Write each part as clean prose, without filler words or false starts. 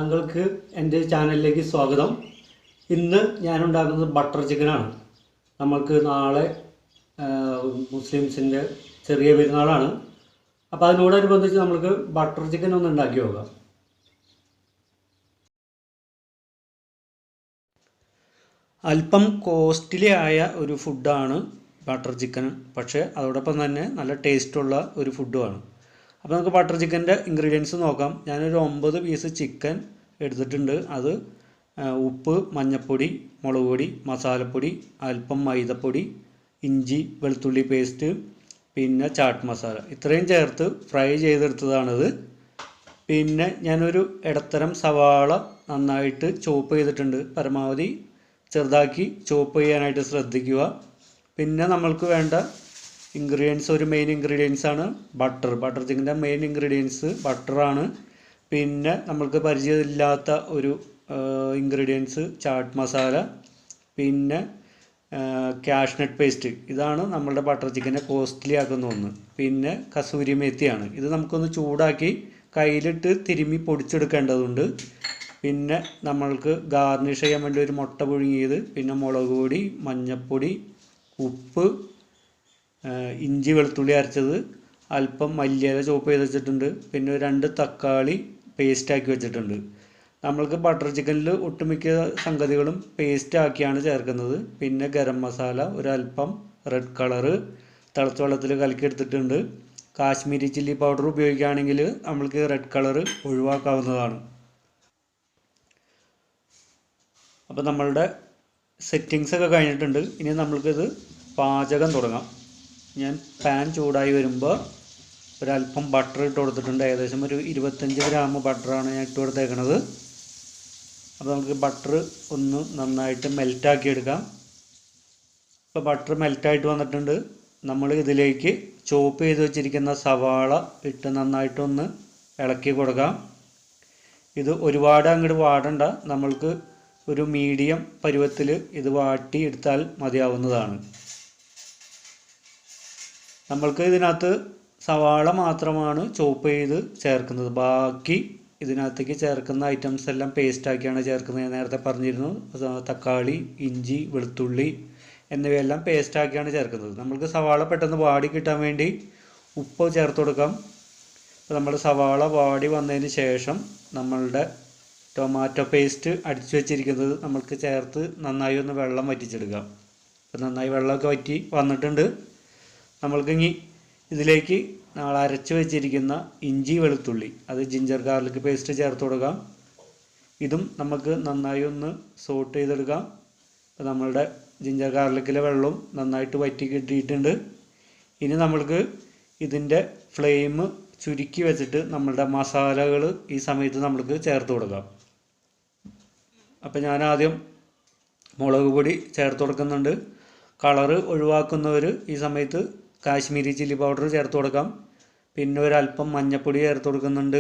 താങ്കൾക്ക് എൻ്റെ ചാനലിലേക്ക് സ്വാഗതം. ഇന്ന് ഞാൻ ഉണ്ടാക്കുന്നത് ബട്ടർ ചിക്കനാണ്. നമ്മൾക്ക് നാളെ മുസ്ലിംസിൻ്റെ ചെറിയ പെരുന്നാളാണ്. അപ്പോൾ അതിനോടനുബന്ധിച്ച് നമ്മൾക്ക് ബട്ടർ ചിക്കൻ ഒന്ന് ഉണ്ടാക്കി നോക്കാം. അല്പം കോസ്റ്റ്ലി ആയ ഒരു ഫുഡാണ് ബട്ടർ ചിക്കൻ, പക്ഷേ അതോടൊപ്പം തന്നെ നല്ല ടേസ്റ്റുള്ള ഒരു ഫുഡുമാണ്. അപ്പോൾ നമുക്ക് ബട്ടർ ചിക്കൻ്റെ ഇൻഗ്രീഡിയൻസ് നോക്കാം. ഞാനൊരു 9 പീസ് ചിക്കൻ എടുത്തിട്ടുണ്ട്. അത് ഉപ്പ്, മഞ്ഞൾപ്പൊടി, മുളക് പൊടി, മസാലപ്പൊടി, അല്പം മൈദപ്പൊടി, ഇഞ്ചി വെളുത്തുള്ളി പേസ്റ്റ്, പിന്നെ ചാട്ട് മസാല, ഇത്രയും ചേർത്ത് ഫ്രൈ ചെയ്തെടുത്തതാണിത്. പിന്നെ ഞാനൊരു ഇടത്തരം സവാള നന്നായിട്ട് ചോപ്പ് ചെയ്തിട്ടുണ്ട്. പരമാവധി ചെറുതാക്കി ചോപ്പ് ചെയ്യാനായിട്ട് ശ്രദ്ധിക്കുക. പിന്നെ നമ്മൾക്ക് വേണ്ട ഇൻഗ്രീഡിയൻസ്, ഒരു മെയിൻ ഇൻഗ്രീഡിയൻസ് ആണ് ബട്ടർ ചിക്കൻ്റെ മെയിൻ ഇൻഗ്രീഡിയൻസ് ബട്ടറാണ്. പിന്നെ നമ്മൾക്ക് പരിചയമില്ലാത്ത ഒരു ഇൻഗ്രീഡിയൻസ് ചാട്ട് മസാല, പിന്നെ കാഷ്നട്ട് പേസ്റ്റ്. ഇതാണ് നമ്മളുടെ ബട്ടർ ചിക്കനെ കോസ്റ്റ്ലി ആക്കുന്ന ഒന്ന്. പിന്നെ കസൂരി മേത്തിയാണ്. ഇത് നമുക്കൊന്ന് ചൂടാക്കി കയ്യിലിട്ട് തിരുമ്മി പൊടിച്ചെടുക്കേണ്ടതുണ്ട്. പിന്നെ നമ്മൾക്ക് ഗാർണിഷ് ചെയ്യാൻ വേണ്ടി ഒരു മുട്ട പുഴുങ്ങിയത്, പിന്നെ മുളക് പൊടി, മഞ്ഞൾപ്പൊടി, ഉപ്പ്, ഇഞ്ചി വെളുത്തുള്ളി അരച്ചത്, അല്പം മല്ലിയില ചോപ്പ് ചെയ്ത് വെച്ചിട്ടുണ്ട്. പിന്നെ 2 തക്കാളി പേസ്റ്റാക്കി വെച്ചിട്ടുണ്ട്. നമ്മൾക്ക് ബട്ടർ ചിക്കനിൽ ഒട്ടുമിക്ക സംഗതികളും പേസ്റ്റാക്കിയാണ് ചേർക്കുന്നത്. പിന്നെ ഗരം മസാല, ഒരല്പം റെഡ് കളറ് തിളച്ച വെള്ളത്തിൽ കലക്കിയെടുത്തിട്ടുണ്ട്. കാശ്മീരി ചില്ലി പൗഡർ ഉപയോഗിക്കുകയാണെങ്കിൽ നമ്മൾക്ക് റെഡ് കളറ് ഒഴിവാക്കാവുന്നതാണ്. അപ്പോൾ നമ്മളുടെ സെറ്റിങ്സ് ഒക്കെ കഴിഞ്ഞിട്ടുണ്ട്. ഇനി നമ്മൾക്കിത് പാചകം തുടങ്ങാം. ഞാൻ പാൻ ചൂടായി വരുമ്പോൾ ഒരല്പം ബട്ടർ ഇട്ട് കൊടുത്തിട്ടുണ്ട്. ഏകദേശം ഒരു 25 ഗ്രാം ബട്ടറാണ് ഞാൻ ഇട്ട് കൊടുത്തേക്കണത്. അപ്പോൾ നമുക്ക് ബട്ടർ ഒന്ന് നന്നായിട്ട് മെൽറ്റാക്കി എടുക്കാം. ഇപ്പോൾ ബട്ടർ മെൽറ്റായിട്ട് വന്നിട്ടുണ്ട്. നമ്മൾ ഇതിലേക്ക് ചോപ്പ് ചെയ്ത് വെച്ചിരിക്കുന്ന സവാള ഇട്ട് നന്നായിട്ടൊന്ന് ഇളക്കി കൊടുക്കാം. ഇത് ഒരുപാട് അങ്ങോട്ട് വാടണ്ട, നമ്മൾക്ക് ഒരു മീഡിയം പരുവത്തിൽ ഇത് വാട്ടി എടുത്താൽ മതിയാവുന്നതാണ്. നമ്മൾക്ക് ഇതിനകത്ത് സവാള മാത്രമാണ് ചോപ്പ് ചെയ്ത് ചേർക്കുന്നത്. ബാക്കി ഇതിനകത്തേക്ക് ചേർക്കുന്ന ഐറ്റംസ് എല്ലാം പേസ്റ്റാക്കിയാണ് ചേർക്കുന്നത്. ഞാൻ നേരത്തെ പറഞ്ഞിരുന്നു, തക്കാളി, ഇഞ്ചി, വെളുത്തുള്ളി എന്നിവയെല്ലാം പേസ്റ്റാക്കിയാണ് ചേർക്കുന്നത്. നമ്മൾക്ക് സവാള പെട്ടെന്ന് വാടി കിട്ടാൻ വേണ്ടി ഉപ്പ് ചേർത്ത് കൊടുക്കാം. അപ്പോൾ നമ്മുടെ സവാള വാടി വന്നതിന് ശേഷം നമ്മളുടെ ടൊമാറ്റോ പേസ്റ്റ് അടിച്ചു വെച്ചിരിക്കുന്നത് നമ്മൾക്ക് ചേർത്ത് നന്നായി ഒന്ന് വെള്ളം വറ്റിച്ചെടുക്കാം. അപ്പോൾ നന്നായി വെള്ളമൊക്കെ വറ്റി വന്നിട്ടുണ്ട്. നമ്മൾക്കിനി ഇതിലേക്ക് നമ്മൾ അരച്ച് വെച്ചിരിക്കുന്ന ഇഞ്ചി വെളുത്തുള്ളി, അത് ജിഞ്ചർ ഗാർലിക് പേസ്റ്റ് ചേർത്ത് കൊടുക്കാം. ഇതും നമുക്ക് നന്നായി ഒന്ന് സോട്ട് ചെയ്തെടുക്കാം. അപ്പോൾ നമ്മളുടെ ജിഞ്ചർ ഗാർലിക്കിലെ വെള്ളവും നന്നായിട്ട് വറ്റി കിട്ടിയിട്ടുണ്ട്. ഇനി നമ്മൾക്ക് ഇതിൻ്റെ ഫ്ലെയിം ചുരുക്കി വെച്ചിട്ട് നമ്മളുടെ മസാലകൾ ഈ സമയത്ത് നമ്മൾക്ക് ചേർത്ത് കൊടുക്കാം. അപ്പോൾ ഞാൻ ആദ്യം മുളക് പൊടി ചേർത്ത് കൊടുക്കുന്നുണ്ട്. കളറ് ഒഴിവാക്കുന്നവർ ഈ സമയത്ത് കാശ്മീരി ചില്ലി പൗഡർ ചേർത്ത് കൊടുക്കാം. പിന്നെ ഒരല്പം മഞ്ഞൾപ്പൊടി ചേർത്ത് കൊടുക്കുന്നുണ്ട്.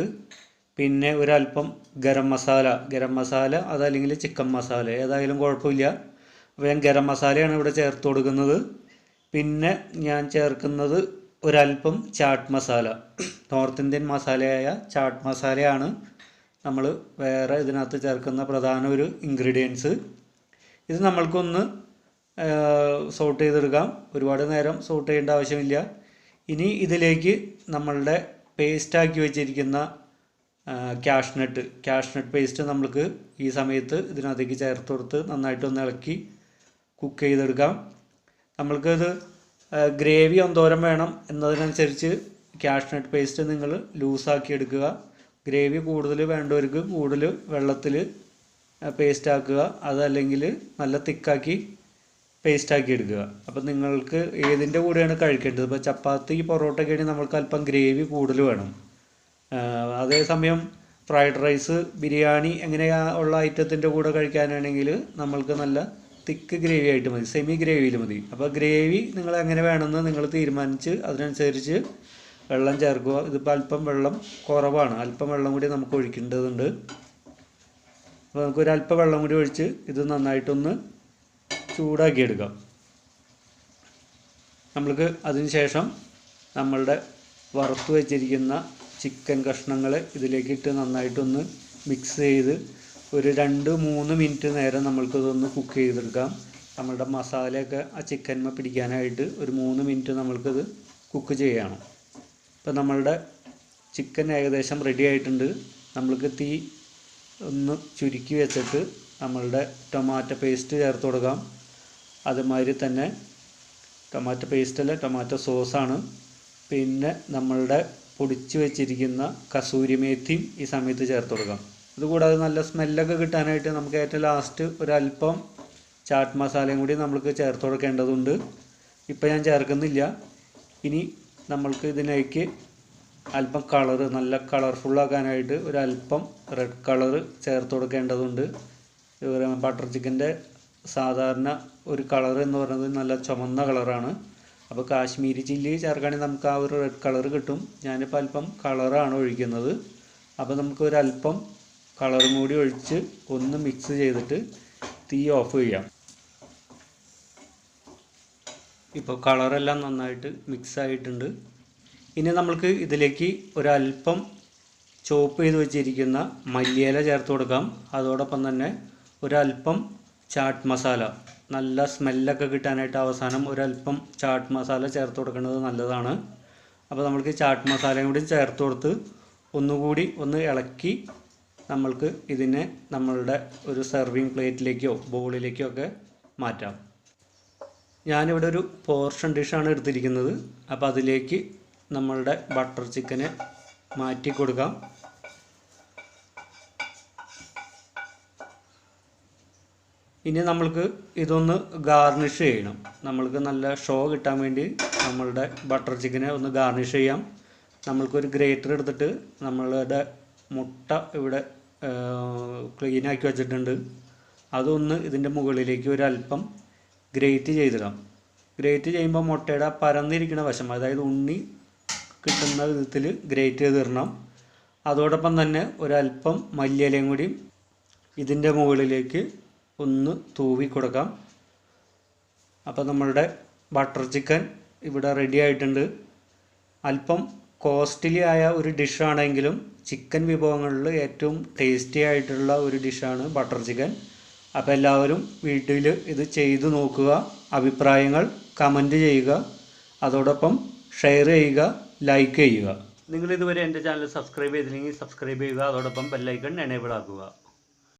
പിന്നെ ഒരല്പം ഗരം മസാല അതല്ലെങ്കിൽ ചിക്കൻ മസാല ഏതായാലും കുഴപ്പമില്ല. അപ്പോൾ ഞാൻ ഗരം മസാലയാണ് ഇവിടെ ചേർത്ത് കൊടുക്കുന്നത്. പിന്നെ ഞാൻ ചേർക്കുന്നത് ഒരല്പം ചാട്ട് മസാല, നോർത്ത് ഇന്ത്യൻ മസാലയായ ചാട്ട് മസാലയാണ് നമ്മൾ വേറെ ഇതിനകത്ത് ചേർക്കുന്ന പ്രധാന ഒരു ഇൻഗ്രീഡിയൻസ്. ഇത് നമ്മൾക്കൊന്ന് സോട്ട് ചെയ്തെടുക്കാം. ഒരുപാട് നേരം സോട്ട് ചെയ്യേണ്ട ആവശ്യമില്ല. ഇനി ഇതിലേക്ക് നമ്മളുടെ പേസ്റ്റാക്കി വെച്ചിരിക്കുന്ന കാഷ്നട്ട് പേസ്റ്റ് നമ്മൾക്ക് ഈ സമയത്ത് ഇതിനകത്തേക്ക് ചേർത്ത് കൊടുത്ത് നന്നായിട്ടൊന്ന് ഇളക്കി കുക്ക് ചെയ്തെടുക്കാം. നമ്മൾക്കത് ഗ്രേവി എന്തോരം വേണം എന്നതിനനുസരിച്ച് കാഷ്നട്ട് പേസ്റ്റ് നിങ്ങൾ ലൂസാക്കി എടുക്കുക. ഗ്രേവി കൂടുതൽ വേണ്ടവർക്ക് കൂടുതൽ വെള്ളത്തിൽ പേസ്റ്റ് ആക്കുക, അതല്ലെങ്കിൽ നല്ല തിക്കാക്കി പേസ്റ്റാക്കി എടുക്കുക. അപ്പം നിങ്ങൾക്ക് ഏതിൻ്റെ കൂടെയാണ് കഴിക്കേണ്ടത്? ഇപ്പോൾ ചപ്പാത്തി, പൊറോട്ടയൊക്കെയാണെങ്കിൽ നമ്മൾക്ക് അല്പം ഗ്രേവി കൂടുതൽ വേണം. അതേസമയം ഫ്രൈഡ് റൈസ്, ബിരിയാണി എങ്ങനെയാ ഉള്ള ഐറ്റത്തിൻ്റെ കൂടെ കഴിക്കാനാണെങ്കിൽ നമ്മൾക്ക് നല്ല തിക്ക് ഗ്രേവി ആയിട്ട് മതി, സെമി ഗ്രേവിയിൽ മതി. അപ്പോൾ ഗ്രേവി നിങ്ങൾ എങ്ങനെ വേണമെന്ന് നിങ്ങൾ തീരുമാനിച്ച് അതിനനുസരിച്ച് വെള്ളം ചേർക്കുക. ഇതിപ്പോൾ അല്പം വെള്ളം കുറവാണ്, അല്പം വെള്ളം കൂടി നമുക്ക് ഒഴിക്കേണ്ടതുണ്ട്. അപ്പോൾ നമുക്കൊരല്പം വെള്ളം കൂടി ഒഴിച്ച് ഇത് നന്നായിട്ടൊന്ന് ചൂടാക്കിയെടുക്കാം. നമ്മൾക്ക് അതിന് ശേഷം നമ്മളുടെ വറുത്ത് വെച്ചിരിക്കുന്ന ചിക്കൻ കഷ്ണങ്ങൾ ഇതിലേക്ക് ഇട്ട് നന്നായിട്ടൊന്ന് മിക്സ് ചെയ്ത് ഒരു 2-3 മിനിറ്റ് നേരം നമ്മൾക്കിതൊന്ന് കുക്ക് ചെയ്തെടുക്കാം. നമ്മളുടെ മസാലയൊക്കെ ആ ചിക്കന്മേൽ പിടിക്കാനായിട്ട് ഒരു 3 മിനിറ്റ് നമ്മൾക്കിത് കുക്ക് ചെയ്യണം. ഇപ്പോൾ നമ്മളുടെ ചിക്കൻ ഏകദേശം റെഡി ആയിട്ടുണ്ട്. നമ്മൾക്ക് തീ ഒന്ന് ചുരുക്കി വെച്ചിട്ട് നമ്മളുടെ ടൊമാറ്റോ പേസ്റ്റ് ചേർത്ത് കൊടുക്കാം. അതുമാതിരി തന്നെ ടൊമാറ്റോ പേസ്റ്റല്ല, ടൊമാറ്റോ സോസാണ്. പിന്നെ നമ്മളുടെ പൊടിച്ച് വെച്ചിരിക്കുന്ന കസൂരി മേത്തിയും ഈ സമയത്ത് ചേർത്ത് കൊടുക്കാം. അതുകൂടാതെ നല്ല സ്മെല്ലൊക്കെ കിട്ടാനായിട്ട് നമുക്ക് ഏറ്റവും ലാസ്റ്റ് ഒരല്പം ചാട്ട് മസാലയും കൂടി നമ്മൾക്ക് ചേർത്ത് കൊടുക്കേണ്ടതുണ്ട്. ഇപ്പം ഞാൻ ചേർക്കുന്നില്ല. ഇനി നമ്മൾക്ക് ഇതിലേക്ക് അല്പം കളറ് നല്ല കളർഫുള്ളാക്കാനായിട്ട് ഒരല്പം റെഡ് കളറ് ചേർത്ത് കൊടുക്കേണ്ടതുണ്ട്. ബട്ടർ ചിക്കൻ്റെ സാധാരണ ഒരു കളർ എന്ന് പറയുന്നത് നല്ല ചുമന്ന കളറാണ്. അപ്പോൾ കാശ്മീരി ചില്ലി ചേർക്കുകയാണെങ്കിൽ നമുക്ക് ആ ഒരു റെഡ് കളർ കിട്ടും. ഞാനിപ്പോൾ അല്പം കളറാണ് ഒഴിക്കുന്നത്. അപ്പോൾ നമുക്ക് ഒരല്പം കളറും കൂടി ഒഴിച്ച് ഒന്ന് മിക്സ് ചെയ്തിട്ട് തീ ഓഫ് ചെയ്യാം. ഇപ്പോൾ കളറെല്ലാം നന്നായിട്ട് മിക്സ് ആയിട്ടുണ്ട്. ഇനി നമ്മൾക്ക് ഇതിലേക്ക് ഒരല്പം ചോപ്പ് ചെയ്ത് വെച്ചിരിക്കുന്ന മല്ലിയില ചേർത്ത് കൊടുക്കാം. അതോടൊപ്പം തന്നെ ഒരല്പം ചാട്ട് മസാല, നല്ല സ്മെല്ലൊക്കെ കിട്ടാനായിട്ട് അവസാനം ഒരല്പം ചാട്ട് മസാല ചേർത്ത് കൊടുക്കുന്നത് നല്ലതാണ്. അപ്പോൾ നമ്മൾക്ക് ചാട്ട് മസാലയും കൂടി ചേർത്ത് കൊടുത്ത് ഒന്നുകൂടി ഒന്ന് ഇളക്കി നമ്മൾക്ക് ഇതിനെ നമ്മളുടെ ഒരു സെർവിങ് പ്ലേറ്റിലേക്കോ ബൗളിലേക്കോ ഒക്കെ മാറ്റാം. ഞാനിവിടെ ഒരു പോർഷൻ ഡിഷാണ് എടുത്തിരിക്കുന്നത്. അപ്പോൾ അതിലേക്ക് നമ്മളുടെ ബട്ടർ ചിക്കനെ മാറ്റി കൊടുക്കാം. ഇനി നമ്മൾക്ക് ഇതൊന്ന് ഗാർണിഷ് ചെയ്യണം. നമ്മൾക്ക് നല്ല ഷോ കിട്ടാൻ വേണ്ടി നമ്മളുടെ ബട്ടർ ചിക്കനെ ഒന്ന് ഗാർണിഷ് ചെയ്യാം. നമ്മൾക്കൊരു ഗ്രേറ്റർ എടുത്തിട്ട് നമ്മളുടെ മുട്ട ഇവിടെ ക്ലീനാക്കി വെച്ചിട്ടുണ്ട്. അതൊന്ന് ഇതിൻ്റെ മുകളിലേക്ക് ഒരല്പം ഗ്രേറ്റ് ചെയ്തിടാം. ഗ്രേറ്റ് ചെയ്യുമ്പോൾ മുട്ടയുടെ പരന്നിരിക്കുന്ന വശം, അതായത് ഉണ്ണി കിട്ടുന്ന വിധത്തിൽ ഗ്രേറ്റ് ചെയ്തിടണം. അതോടൊപ്പം തന്നെ ഒരല്പം മല്ലിയിലയും കൂടി ഇതിൻ്റെ മുകളിലേക്ക് ഒന്ന് തൂവി കൊടുക്കാം. അപ്പോൾ നമ്മളുടെ ബട്ടർ ചിക്കൻ ഇവിടെ റെഡി ആയിട്ടുണ്ട്. അല്പം കോസ്റ്റ്ലി ആയ ഒരു ഡിഷാണെങ്കിലും ചിക്കൻ വിഭവങ്ങളിൽ ഏറ്റവും ടേസ്റ്റി ആയിട്ടുള്ള ഒരു ഡിഷാണ് ബട്ടർ ചിക്കൻ. അപ്പോൾ എല്ലാവരും വീട്ടിൽ ഇത് ചെയ്തു നോക്കുക. അഭിപ്രായങ്ങൾ കമൻറ്റ് ചെയ്യുക. അതോടൊപ്പം ഷെയർ ചെയ്യുക, ലൈക്ക് ചെയ്യുക. നിങ്ങൾ ഇതുവരെ എൻ്റെ ചാനൽ സബ്സ്ക്രൈബ് ചെയ്തില്ലെങ്കിൽ സബ്സ്ക്രൈബ് ചെയ്യുക. അതോടൊപ്പം ബെല്ലൈക്കൺ എനേബിൾ ആക്കുക.